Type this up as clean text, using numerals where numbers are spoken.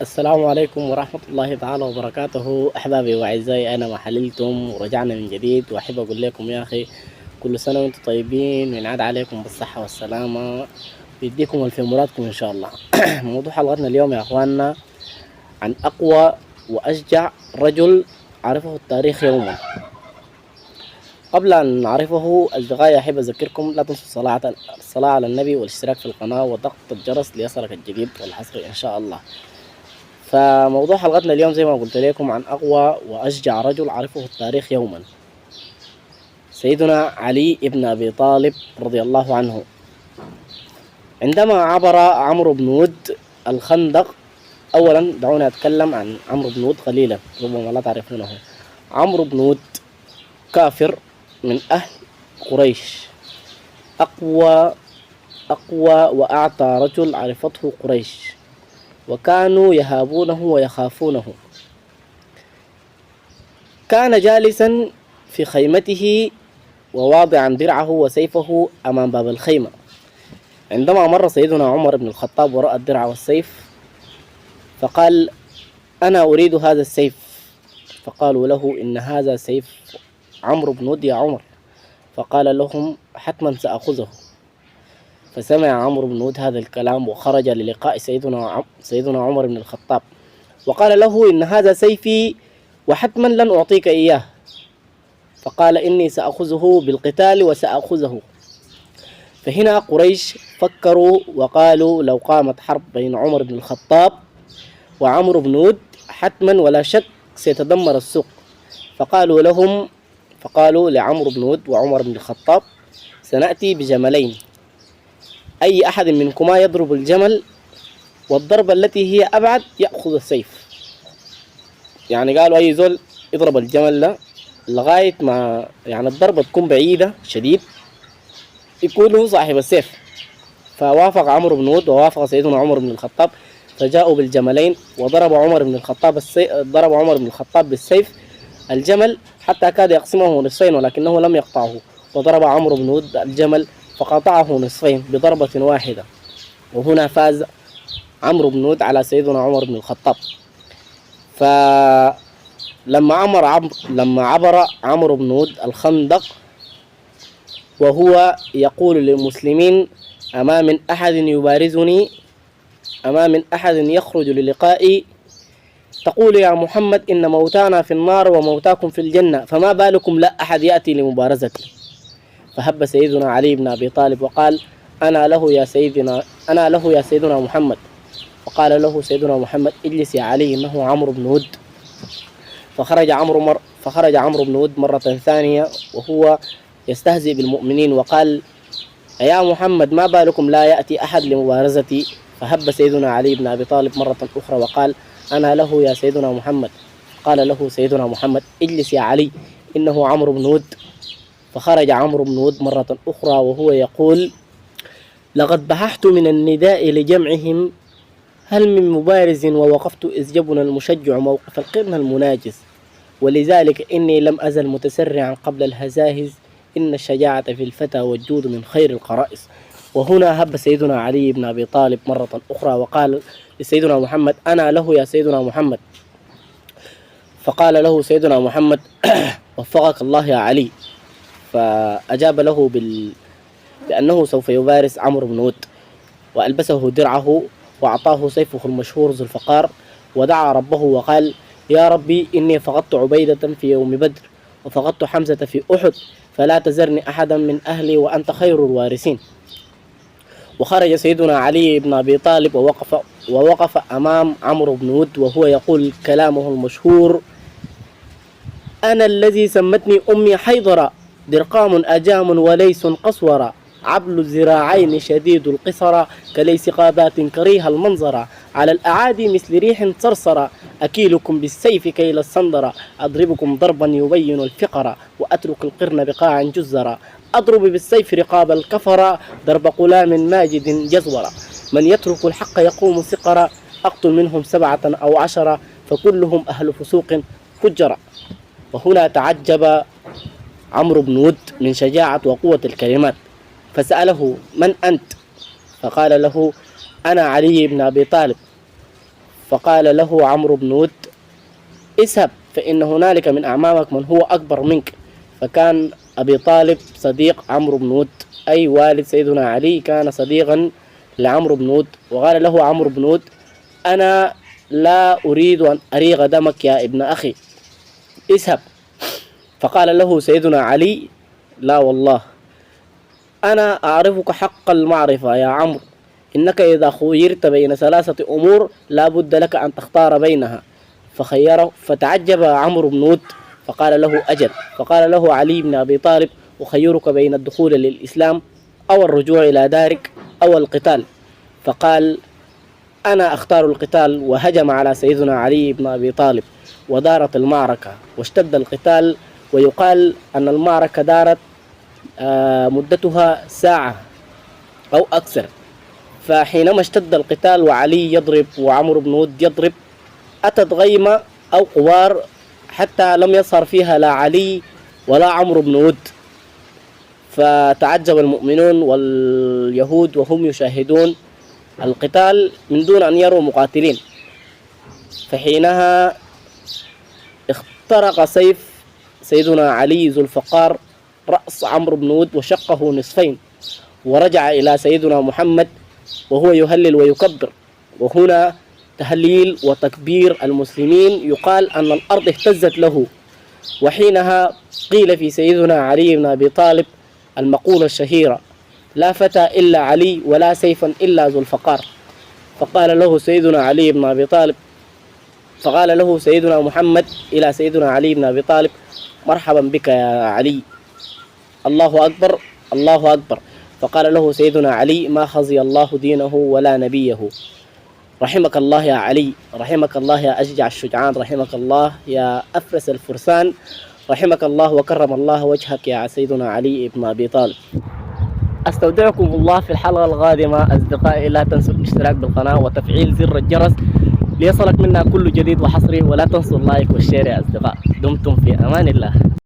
السلام عليكم ورحمة الله تعالى وبركاته. أحبابي وأعزائي أنا ما حللتم ورجعنا من جديد، وأحب أقول لكم يا أخي كل سنة وأنتم طيبين وينعاد عليكم بالصحة والسلامة ويديكم الفي مرادكم إن شاء الله. موضوع حلقتنا اليوم يا أخواننا عن أقوى وأشجع رجل عرفه التاريخ يوما. قبل أن نعرفه أصدقائي أحب أذكركم لا تنسوا الصلاة على النبي والاشتراك في القناة وضغط الجرس ليصلك الجديد والحصري إن شاء الله. فموضوع حلقتنا اليوم زي ما قلت لكم عن أقوى وأشجع رجل عرفه التاريخ يوما، سيدنا علي بن أبي طالب رضي الله عنه. عندما عبر عمرو بن ود الخندق، أولا دعوني أتكلم عن عمرو بن ود قليلا ربما لا تعرفونه. عمرو بن ود كافر من أهل قريش، أقوى وأعتى رجل عرفته قريش، وكانوا يهابونه ويخافونه. كان جالسا في خيمته وواضعا درعه وسيفه أمام باب الخيمة، عندما مر سيدنا عمر بن الخطاب ورأى الدرع والسيف فقال: أنا أريد هذا السيف. فقالوا له: إن هذا سيف عمرو بن ود يا عمر. فقال لهم: حتما سأخذه. فسمع عمرو بن ود هذا الكلام وخرج للقاء سيدنا عمر بن الخطاب وقال له: إن هذا سيفي وحتما لن أعطيك إياه. فقال: إني سأخذه بالقتال وسأخذه. فهنا قريش فكروا وقالوا: لو قامت حرب بين عمر بن الخطاب وعمرو بن ود حتما ولا شك سيتدمر السوق. فقالوا لعمرو بن ود وعمر بن الخطاب: سنأتي بجملين، أي أحد منكما يضرب الجمل والضربة التي هي أبعد يأخذ السيف. يعني قالوا أي زول يضرب الجمل ده لغاية ما يعني الضربة تكون بعيدة شديد يكون هو صاحب السيف. فوافق عمرو بن ود ووافق سيدنا عمر بن الخطاب، فجاءوا بالجملين وضرب عمر بن الخطاب بالسيف الجمل حتى كاد يقسمه نصفين ولكنه لم يقطعه، وضرب عمرو بن ود الجمل فقطعه نصفين بضربة واحدة. وهنا فاز عمرو بن ود على سيدنا عمر بن الخطاب. فلما عبر عمرو بن ود الخندق وهو يقول للمسلمين: أما من أحد يبارزني، أما من أحد يخرج للقائي، تقول يا محمد إن موتانا في النار وموتاكم في الجنة، فما بالكم لا أحد يأتي لمبارزتي. فهب سيدنا علي بن أبي طالب وقال: أنا له يا سيدنا محمد. فقال له سيدنا محمد: اجلس يا علي إنه عمرو بن ود. فخرج عمرو بن ود مرة ثانية وهو يستهزئ بالمؤمنين وقال: يا محمد ما بالكم لا يأتي أحد لمبارزتي. فهب سيدنا علي بن أبي طالب مرة أخرى وقال: أنا له يا سيدنا محمد. قال له سيدنا محمد: اجلس يا علي إنه عمرو بن ود. فخرج عمرو بن ود مرة أخرى وهو يقول: لقد بحثت من النداء لجمعهم هل من مبارز، ووقفت إذ جبنا المشجع موقف القرن المناجز، ولذلك إني لم أزل متسرعا قبل الهزاهز، إن الشجاعة في الفتى والجود من خير القرائص. وهنا هب سيدنا علي بن أبي طالب مرة أخرى وقال لسيدنا محمد: أنا له يا سيدنا محمد. فقال له سيدنا محمد: وفقك الله يا علي. فأجاب له بأنه سوف يبارز عمرو بن ود، وألبسه درعه وأعطاه سيفه المشهور ذو الفقار، ودعا ربه وقال: يا ربي إني فقدت عبيدة في يوم بدر وفقدت حمزة في أحد، فلا تزرني أحدا من أهلي وأنت خير الوارثين. وخرج سيدنا علي بن أبي طالب ووقف أمام عمرو بن ود وهو يقول كلامه المشهور: أنا الذي سمتني أمي حيضرا، درقام أجام وليس قصورا، عبل الذراعين شديد القصر، كليس قابات كريه المنظر، على الأعادي مثل ريح صرصرة، أكيلكم بالسيف كيل الصندرة، أضربكم ضربا يبين الفقر، وأترك القرن بقاعا جزرا، أضرب بالسيف رقاب الكفر، ضرب غلام ماجد جزورا، من يترك الحق يقوم سقرا، أقتل منهم 7 أو 10 فكلهم أهل فسوق فجرا. وهنا تعجب عمرو بن ود من شجاعة وقوة الكلمات، فسأله: من أنت؟ فقال له: أنا علي بن أبي طالب. فقال له عمرو بن ود: اذهب فإن هنالك من أعمامك من هو أكبر منك. فكان أبي طالب صديق عمرو بن ود، أي والد سيدنا علي كان صديقا لعمرو بن ود. وقال له عمرو بن ود: أنا لا أريد أن أريغ دمك يا ابن أخي، اذهب. فقال له سيدنا علي: لا والله، أنا أعرفك حق المعرفة يا عمرو، إنك إذا خيرت بين ثلاثة أمور لا بد لك أن تختار بينها. فخيره، فتعجب عمرو بن ود فقال له: أجل. فقال له علي بن أبي طالب: أخيرك بين الدخول للإسلام أو الرجوع إلى دارك أو القتال. فقال: أنا أختار القتال. وهجم على سيدنا علي بن أبي طالب ودارت المعركة واشتد القتال، ويقال أن المعركة دارت مدتها ساعة أو أكثر. فحينما اشتد القتال وعلي يضرب وعمرو بن ود يضرب، أتت غيمة أو قوار حتى لم يظهر فيها لا علي ولا عمرو بن ود. فتعجب المؤمنون واليهود وهم يشاهدون القتال من دون أن يروا مقاتلين. فحينها اخترق سيف سيدنا علي ذو الفقار رأس عمرو بن ود وشقه نصفين، ورجع إلى سيدنا محمد وهو يهلل ويكبر. وهنا تهليل وتكبير المسلمين يقال أن الأرض اهتزت له. وحينها قيل في سيدنا علي بن أبي طالب المقولة الشهيرة: لا فتى إلا علي ولا سيفا إلا ذو الفقار. فقال له سيدنا علي بن أبي طالب، فقال له سيدنا محمد إلى سيدنا علي بن أبي طالب: مرحبا بك يا علي، الله أكبر الله أكبر. فقال له سيدنا علي: ما خزي الله دينه ولا نبيه. رحمك الله يا علي، رحمك الله يا أشجع الشجعان، رحمك الله يا أفرس الفرسان، رحمك الله وكرم الله وجهك يا سيدنا علي بن أبي طالب. أستودعكم الله في الحلقة القادمة. أصدقائي، لا تنسوا الاشتراك بالقناة وتفعيل زر الجرس ليصلك منا كل جديد وحصري، ولا تنسوا اللايك والشير يا أصدقاء. دمتم في أمان الله.